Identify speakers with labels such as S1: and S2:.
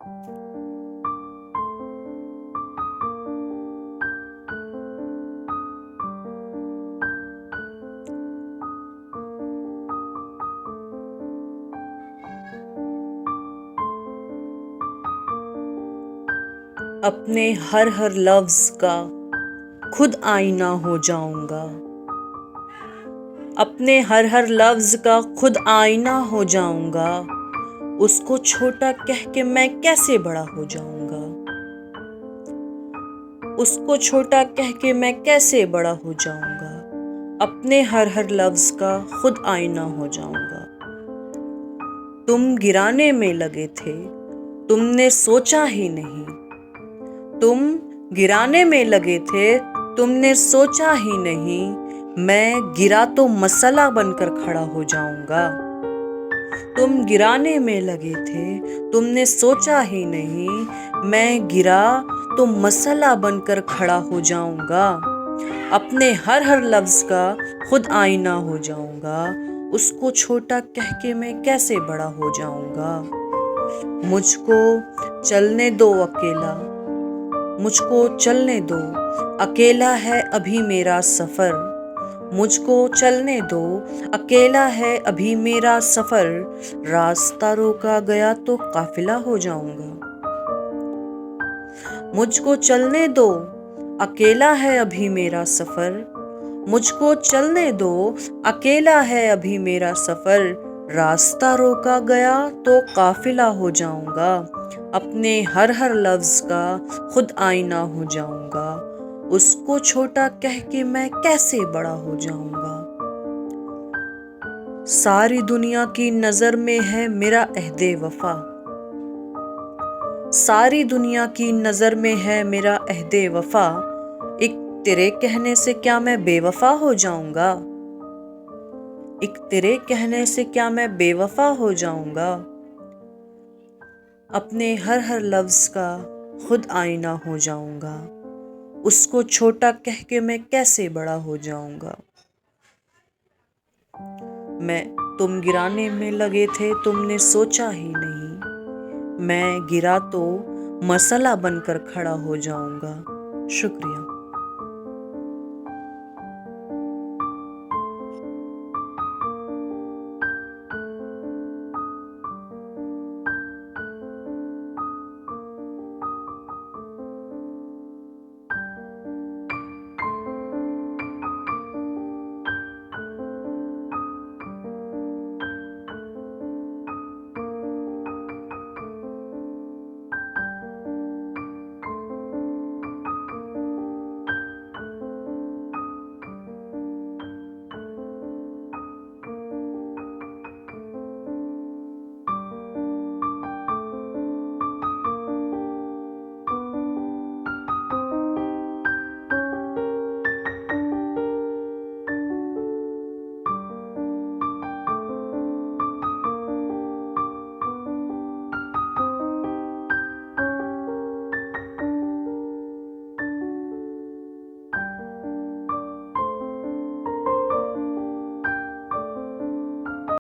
S1: अपने हर हर लफ्ज का खुद आईना हो जाऊंगा। अपने हर हर लफ्ज का खुद आईना हो जाऊंगा। उसको छोटा कह के मैं कैसे बड़ा हो जाऊंगा। उसको छोटा कह के मैं कैसे बड़ा हो जाऊंगा। अपने हर हर लफ्ज का खुद आईना हो जाऊंगा। तुम गिराने में लगे थे, तुमने सोचा ही नहीं। तुम गिराने में लगे थे, तुमने सोचा ही नहीं। मैं गिरा तो मसला बनकर खड़ा हो जाऊंगा। तुम गिराने में लगे थे, तुमने सोचा ही नहीं। मैं गिरा तो मसला बनकर खड़ा हो जाऊंगा। अपने हर हर लफ्ज का खुद आईना हो जाऊंगा। उसको छोटा कह के मैं कैसे बड़ा हो जाऊंगा। मुझको चलने दो अकेला, मुझको चलने दो, अकेला है अभी मेरा सफर। मुझको चलने दो, अकेला है अभी मेरा सफर। रास्ता रोका गया तो काफिला हो जाऊंगा। मुझको चलने दो, अकेला है अभी मेरा सफर। मुझको चलने दो, अकेला है अभी मेरा सफर। रास्ता रोका गया तो काफिला हो जाऊंगा। अपने हर हर लफ्ज का खुद आईना हो जाऊंगा। उसको छोटा कह के मैं कैसे बड़ा हो जाऊंगा। सारी दुनिया की नजर में है मेरा अहदे वफा। सारी दुनिया की नजर में है मेरा अहदे वफा। एक तेरे कहने से क्या मैं बेवफा हो जाऊंगा। एक तेरे कहने से क्या मैं बेवफा हो जाऊंगा। अपने हर हर लफ्ज का खुद आईना हो जाऊंगा। उसको छोटा कह के मैं कैसे बड़ा हो जाऊंगा। तुम गिराने में लगे थे, तुमने सोचा ही नहीं। मैं गिरा तो मसला बनकर खड़ा हो जाऊंगा। शुक्रिया।